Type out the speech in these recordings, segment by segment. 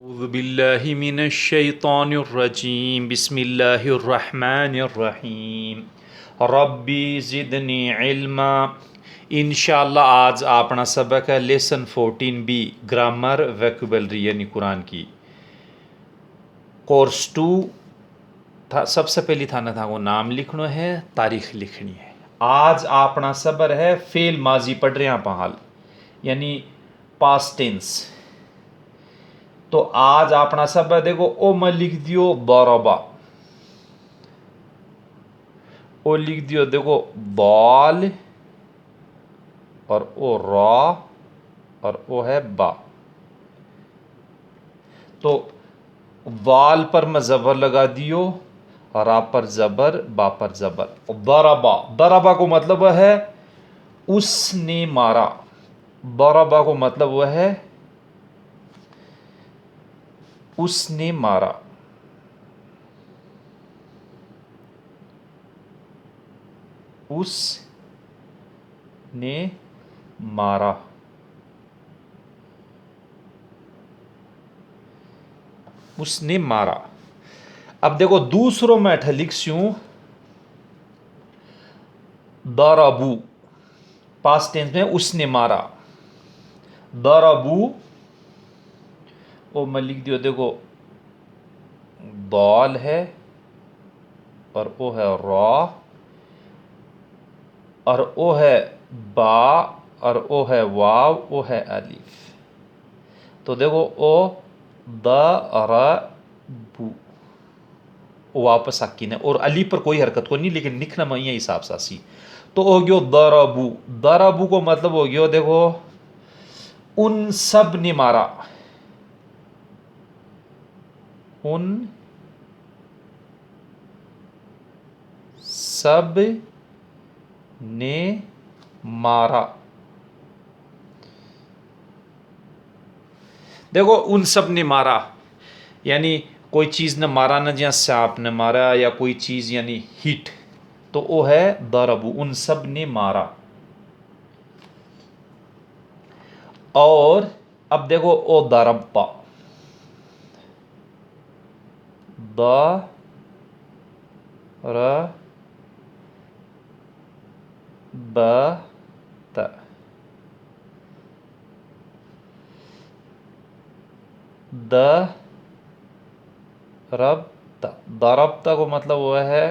औज़ुबिल्लाहि मिनश्शैतानिर्रजीम बिस्मिल्लाहिर्रहमानिर्रहीम रब्बी ज़िदनी इल्मा। इंशाअल्लाह आज अपना सबक है लेसन 14B ग्रामर वोकैबुलरी यानी कुरान की कोर्स 2 था। सबसे पहली थाना था वो नाम लिखना है, तारीख लिखनी है। आज अपना सबर है फेल माजी पढ़ रहे हैं हाल यानी पास्ट टेंस। तो आज अपना सब देखो ओ मैं लिख दियो बरबा, ओ लिख दियो देखो बॉल और ओ रॉ और ओ है बा। तो वाल पर मैं जबर लगा दियो, रा पर जबर, बा पर जबर। बरबा, बरबा को मतलब वह है उसने मारा। बरबा को मतलब वह है उसने मारा। उसने मारा। उसने मारा। अब देखो दूसरों में अठ लिख सूं दरबू, पास्ट टेंस में उसने मारा। दरबू ओ मैं लिख दियो देखो दौल है और ओ है रॉ और ओ है बा और ओ है वाव, ओ है अलिफ। तो देखो ओ द र बू वापस साकिन है और अली पर कोई हरकत को नहीं, लेकिन लिखना मैं ये हिसाब से सी। तो हो गयो दरबू। दरबू को मतलब हो गयो देखो उन सब ने मारा। उन सब ने मारा। देखो उन सब ने मारा यानी कोई चीज़ ने मारा ना, जहाँ सांप ने मारा या कोई चीज़ यानी हिट, तो वो है दरबू, उन सब ने मारा। और अब देखो ओ दरब्बा, द र ब त, द रब त। दरब्ता को मतलब वह है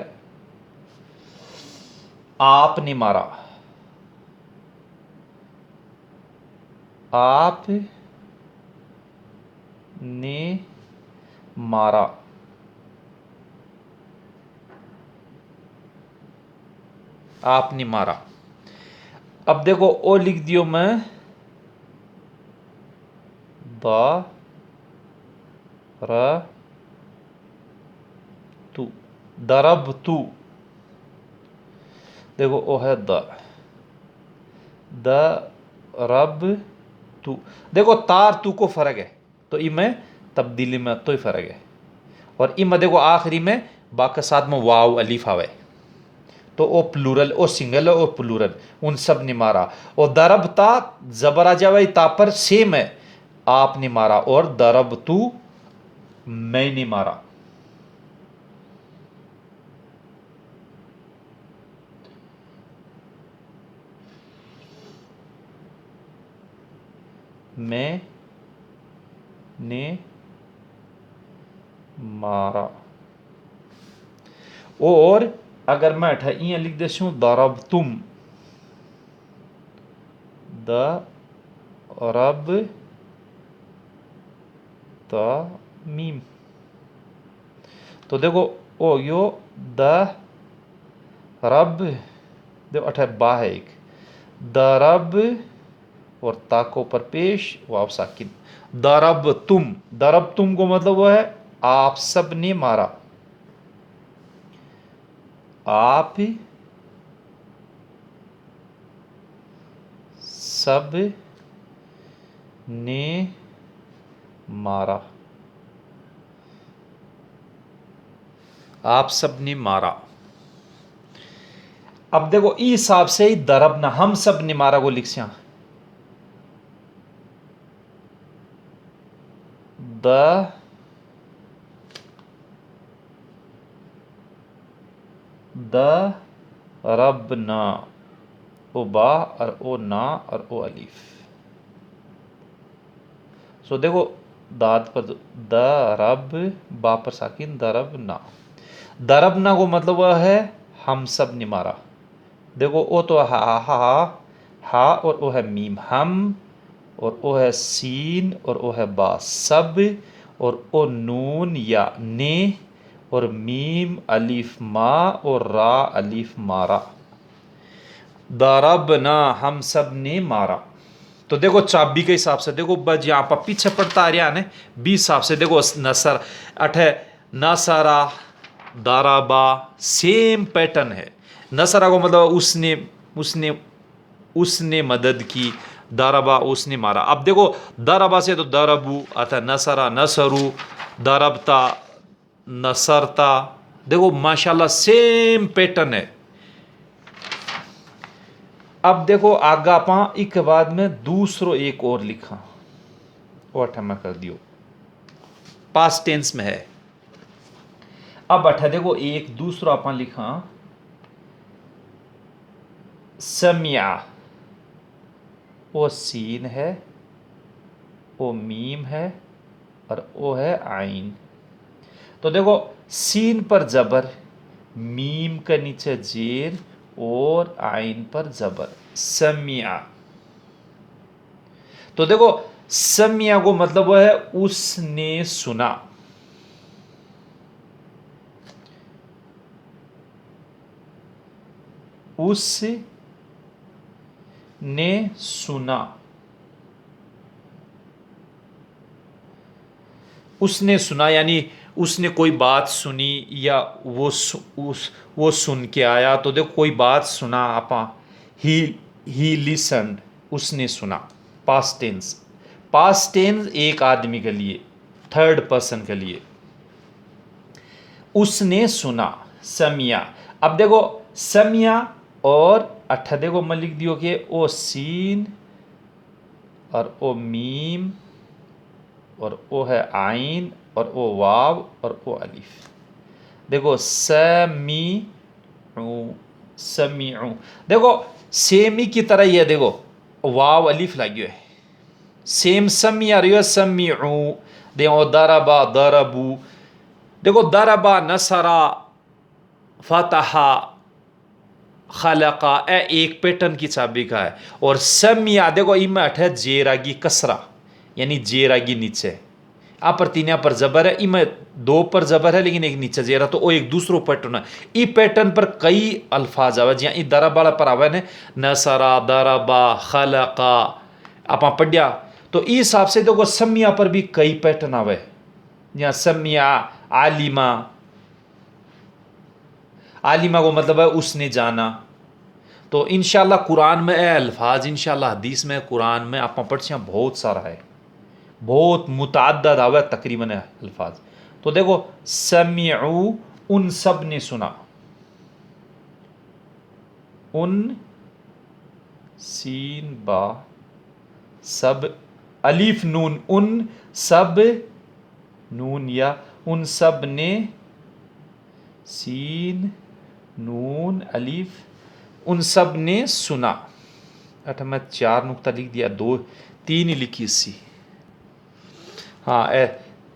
आपने मारा। आप ने मारा। आपने मारा। अब देखो ओ लिख दियो मैं द र तू, दरब तू। देखो ओ है द रब तू। देखो तार तू को फर्क है, तो इमें तब्दीली में तो ही फर्क है। और इमें देखो आखिरी में बा के साथ में वाव अलीफ आवे, तो ओ प्लूरल, ओ सिंगल और प्लूरल, उन सब ने मारा। और दरब ता जबर आ जावे ता पर सेम है, आपने मारा। और दरब तू मैंने मारा। मैं ने मारा। और अगर मैं अठा इं लिख देसूं दरब तुम, द रब त मीम। तो देखो ओ यो द रब, देखो अठा बा है एक, दरब और ताको पर पेश वाव साकिन। दरब तुम, दरब तुम को मतलब वो है आप सब ने मारा। आप सब ने मारा। आप सब ने मारा। अब देखो इस हिसाब से ही दरब ना हम सब ने मारा को लिख सिया द रब ना, ओ बा और ओ ना और ओ अलीफ। सो देखो दाद पर द रब, बा पर साकिन, दरब ना। दरब ना को मतलब वह है हम सब ने मारा। देखो ओ तो हा और ओ है मीम हम, और ओ है सीन और ओ है बा सब, और ओ नून या ने, और मीम अलीफ मा, और रा अलीफ मारा। दरब ना हम सब ने मारा। तो देखो चाबी के हिसाब से देखो बज यहाँ पर पीछे पड़ता आ रहा है 20 हिसाब से देखो नसर अठे नसरा दाराबा सेम पैटर्न है। नसरा को मतलब उसने उसने उसने मदद की, दाराबा उसने मारा। अब देखो दाराबा से तो दारबू अथा नसरा नसरू, दारबता नसरता। देखो माशाल्लाह सेम पैटर्न है। अब देखो आगा आप एक बाद में दूसरो एक और लिखा, और अठा मैं कर दियो पास्ट टेंस में है। अब अठा देखो एक दूसरा आप लिखा समिया, वो सीन है, वो मीम है, और वो है आइन। तो देखो सीन पर जबर, मीम के नीचे जेर, और आइन पर जबर समिया। तो देखो समिया को मतलब वह है उसने सुना। उसने सुना, उसने सुना यानी उसने कोई बात सुनी, या वो सुन के आया। तो देखो कोई बात सुना आपा, ही लिसन्ड, उसने सुना। पास्ट टेंस, पास्ट टेंस एक आदमी के लिए, थर्ड पर्सन के लिए। उसने सुना समिया। अब देखो समिया और अठा देखो मैं लिख दियो कि ओ सीन और ओ मीम और ओ है आइन और ओ वाव और ओ अलीफ। देखो समी समीउ, देखो सेमी की तरह ही है। देखो वाव अलीफ लगी है, सेम समी आ रही है समीउ। देखो दरबा दरबू, देखो दरबा नसरा फतहा खलका, ए एक पैटर्न की चाबी का है। और समिया देखो इमा अठे जेरागी कसरा, यानी जेरागी नीचे। आ पर तीन पर जबर है, इमे दो पर जबर है लेकिन एक नीचे जेरा, तो वो एक दूसरो पैटर्न है। ई पैटर्न पर कई अल्फाज आवे, जिया ई दरब वाला पर आवे ने नसरा दरबा खलका आप पढ़िया। तो इस हिसाब से देखो समिया पर भी कई पैटर्न आवे, या समिया आलिमा। आलिमा को मतलब है उसने जाना। तो इंशाल्लाह कुरान में ए अल्फाज, इंशाल्लाह हदीस में कुरान में आप पढ़ बहुत सारा है, बहुत मुतअद्दद आवे तकरीबन अल्फाज। तो देखो समिउ उन सब ने सुना, उन सीन बा सब अलीफ नून, उन सब नून या उन सब ने सीन नून अलीफ, उन सब ने सुना। अच्छा मैं 4 नुक्ता लिख दिया, 2 3 ही लिखी सी। हाँ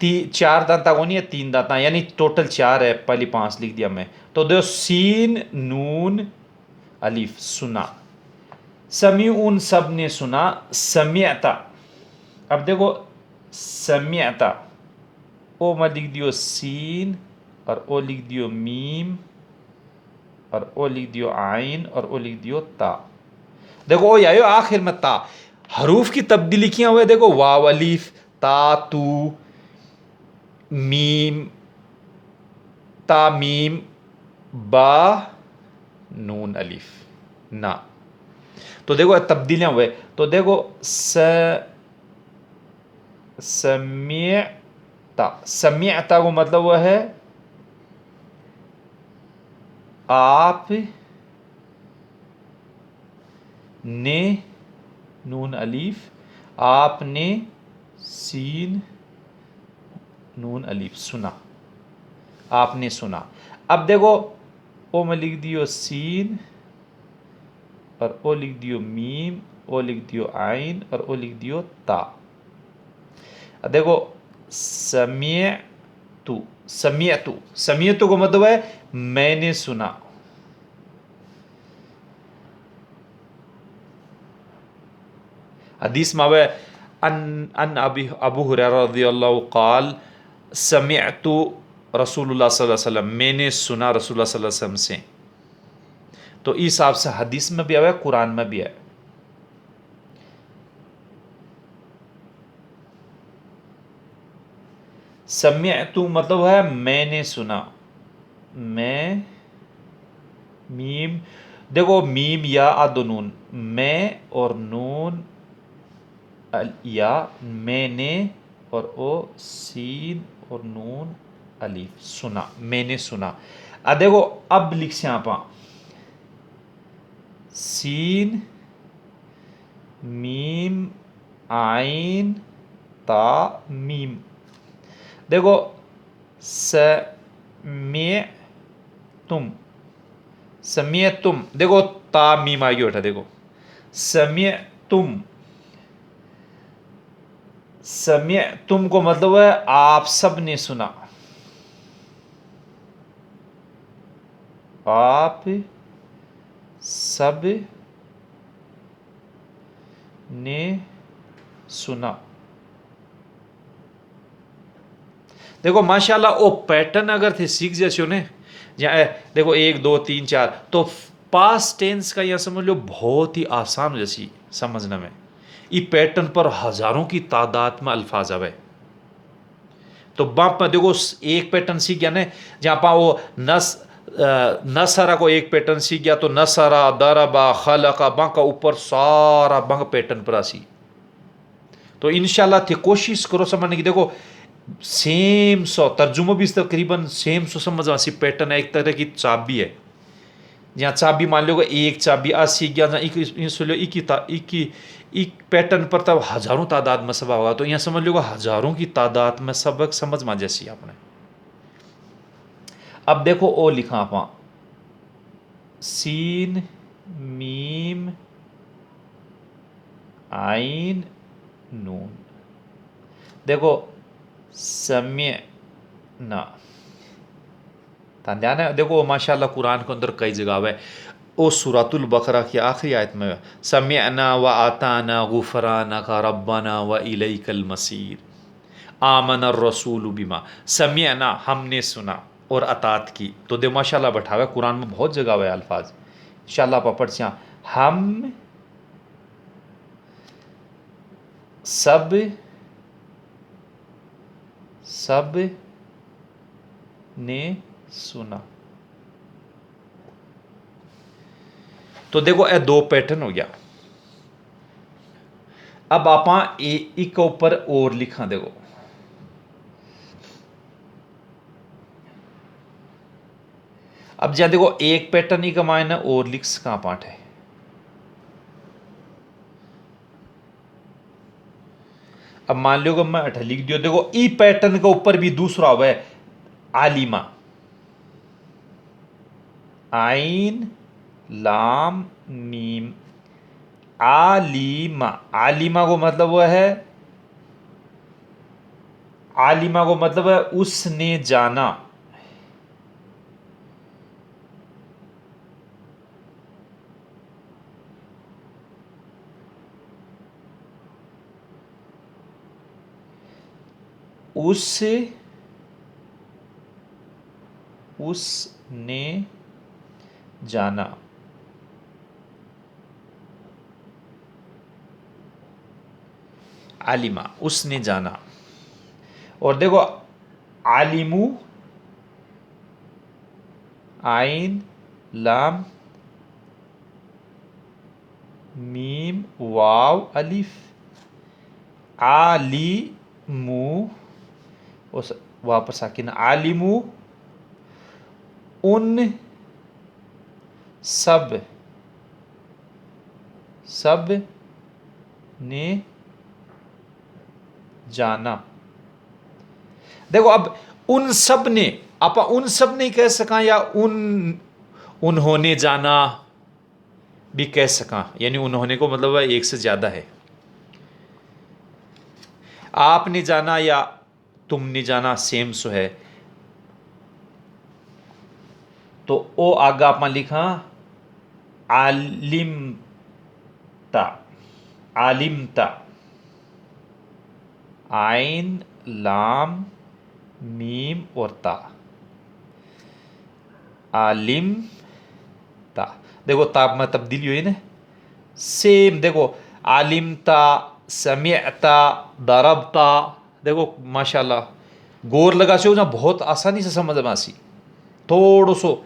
4 दांता को नहीं है, 3 दांता, यानी टोटल 4 है, पहली 5 लिख दिया मैं। तो देखो सीन नून अलीफ सुना, समी उन सब ने सुना समियता। अब देखो समियता, ओ मैं लिख दियो सीन, और ओ लिख दियो मीम, और ओ लिख दियो आइन, और ओ लिख दियो ता। देखो ओ आयो आखिर में ता, हरूफ की तब्दीली किया हुए देखो वाव अलीफ ता तू मीम ता मीम बा नून अलीफ ना। तो देखो तब्दीलियां हुए। तो देखो समियता, समियता को मतलब वह है आप ने नून अलीफ, आपने सीन नून अलीफ, सुना, आपने सुना। अब देखो ओ में लिख दियो सीन और ओ लिख दियो मीम, ओ लिख दियो आइन और ओ लिख दियो ता। अब देखो समियतु, समियतु, समियतु को मतलब है मैंने सुना। हदीस में आवे अन अबू हुरैरा रज़ियल्लाहु क़ाल समिअतु रसूलुल्लाह सल्लल्लाहु अलैहि वसल्लम, मैंने सुना रसूलुल्लाह सल्लल्लाहु अलैहि वसल्लम से। तो इस हिसाब से हदीस में भी आया, कुरान में भी है। समिअतु मतलब है मैंने सुना। मैं, मीम, देखो मीम या अदनून, मैं और नून या, मैंने और ओ सीन और नून अलीफ, सुना, मैंने सुना। अब देखो अब लिख से आप सीन मीम आइन ता मीम। देखो समे तुम, समिय तुम, देखो ता मीम आ गया उठा, देखो समिय तुम, समिय तुम को मतलब है आप सब ने सुना, आप सब ने सुना। देखो माशाल्लाह वो पैटर्न अगर थे सीख जैसे ने, या देखो 1 2 3 4, तो पास्ट टेंस का यह समझ लो बहुत ही आसान जैसी समझने में। ये पैटर्न पर हजारों की तादाद में अल्फाज आवे। तो बाप में देखो एक पैटर्न सीख गया ने, जहाँ पा वो नसरा को एक पैटर्न सीख गया, तो नसरा दरबा खलका बंक का ऊपर सारा बंक पैटर्न पर आसी। तो इंशाल्लाह थी कोशिश करो समझने की। देखो सेम सो तर्जुमा भी तकरीबन सेम सो समझ आसी पैटर्न है, एक तरह की चाबी है। जहाँ चाबी मान लो एक चाबी आ सीख गया, एक पैटर्न पर तब हजारों तादाद में सबक होगा। तो यहाँ समझ लो हजारों की तादाद में सबक समझ में जैसी आपने। अब देखो ओ लिखा आप सीन मीम आइन नून। देखो समय ना ध्यान है, देखो माशाल्लाह कुरान के अंदर कई जगह है। ओ सूरतुल बकरा की आखिरी आयत में समिअना व आताना गुफराना का रब्बना व इलैकल मसीर, आमन रसूल बिमा, समिअना हमने सुना और अतात की। तो दे माशाल्लाह बैठा हुआ कुरान में बहुत जगह है अल्फाज। इंशाल्लाह पपड़ से हम सब ने सुना। तो देखो ये 2 पैटर्न हो गया। अब आप एक ऊपर और लिखा, देखो अब जहां देखो एक पैटर्न ही कमाए ना और लिख कहां पाठ है। अब मान लो मैं अठ लिख दियो, देखो ई पैटर्न के ऊपर भी दूसरा हुआ है आलिमा, आइन लाम मीम, आलिमा। आलिमा को मतलब वह है, आलिमा को मतलब है उसने जाना। उसने जाना। आलिमा उसने जाना। और देखो आलिमू आइन लाम मीम वाव अलिफ, आलिमू, उस वापस आके ना आलिमू उन सब ने जाना। देखो अब उन सब ने, आप उन सब नहीं कह सका या उन्होंने जाना भी कह सका, यानी उन्होंने को मतलब एक से ज्यादा है। आपने जाना या तुमने जाना सेम सो है। तो ओ आगा आप लिखा आलिमता, आलिमता, आइन लाम मीम और ता, आलिम ता। देखो ता में तब्दीली हुई ना, सेम। देखो आलिमता, समिअता, दरबता। देखो माशाल्लाह, गौर लगा सो ना, बहुत आसानी से समझ में आसी। थोड़ो सो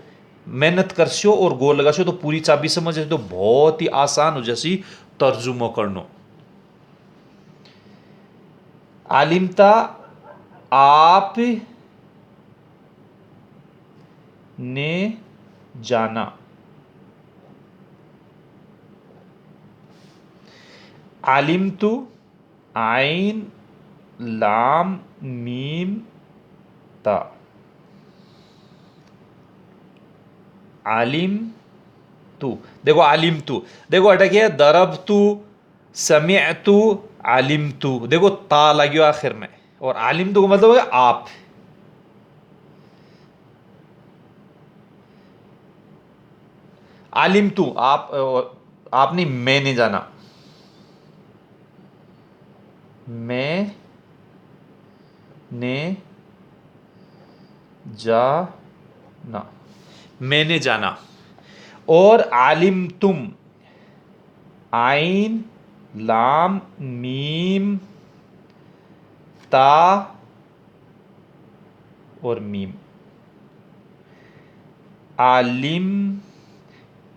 मेहनत कर सो और गौर लगा सो तो पूरी चाबी समझ तो बहुत ही आसान हो जैसी तर्जुमो करनो। आलिमता, आप ने जाना। आलिमतु, आइन लाम मीम ता, आलिम तू। देखो आलिम तू, देखो अटकिए दरब तू, समिअ तू, आलिम तू। देखो ता लगियो आखिर में, और आलिम तू का मतलब है आप। आलिम तू आप, आपने मैंने जाना, मैं ने जाना, मैंने जाना। और आलिम तुम, आइन लाम मीम ता और मीम। आलिम,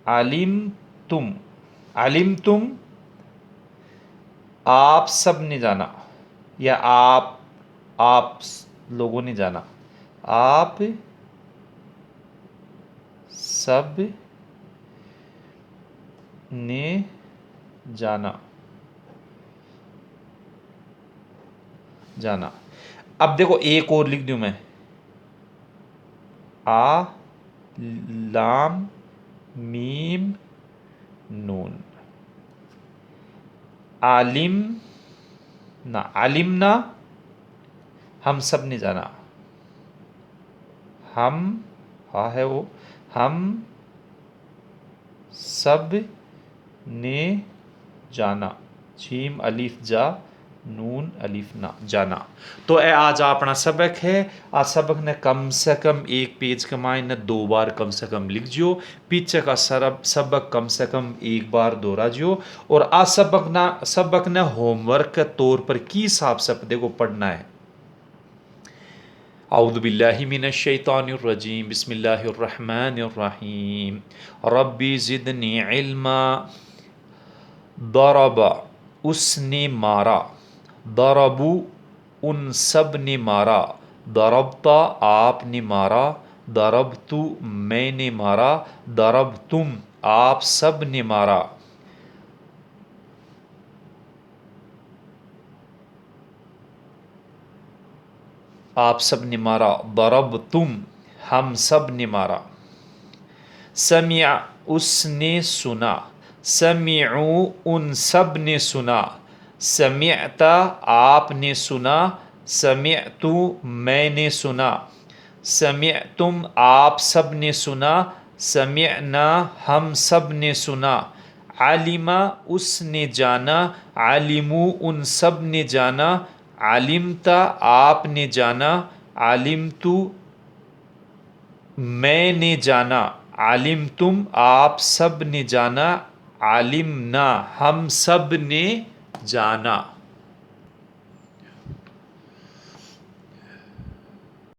आलिम तुम, आलिम तुम, आप सब ने जाना, या आप लोगों ने जाना। आप सब ने जाना, जाना। अब देखो एक और लिख दूं मैं, आ लाम मीम नून। आलिम ना, आलिम ना, हम सब ने जाना। हम, हा है वो, हम सब ने जाना। जीम अलिफ जा, नून अलिफ ना, जाना। तो ए आज अपना सबक है। आ सबक ने कम से कम एक पेज कमाए न 2 बार कम से कम लिख जियो। पीछे का सबक कम से कम 1 बार दोहरा जियो। और आ सबक ने होमवर्क के तौर पर की हिसाब से देखो पढ़ना है। औज़ु बिल्लाहि मिनश शैतानिर रजीम, बिस्मिल्लाहिर रहमानिर रहीम। रब्बी ज़िदनी इल्मा। दरबा, उसने मारा। दरबू, उन सब ने मारा। दरबता, आपने मारा। दरबतु, मैंने मारा। दरबतुम, आप सब ने मारा। आप सब ने मारा। दरबतुम, हम सब ने मारा। समिया, उसने सुना। समिउ, उन सब ने सुना। समिअता, आपने सुना। समिअतु, मैंने सुना। समिअतुम, आप सब ने सुना। समिअना, हम सब ने सुना। आलिमा, उसने जाना। आलिमु, उन सब ने जाना। आलिमता, आपने जाना। आलिमतु, मैंने जाना। आलिम तुम, आप सब ने जाना। आलिम ना, हम सब ने जाना।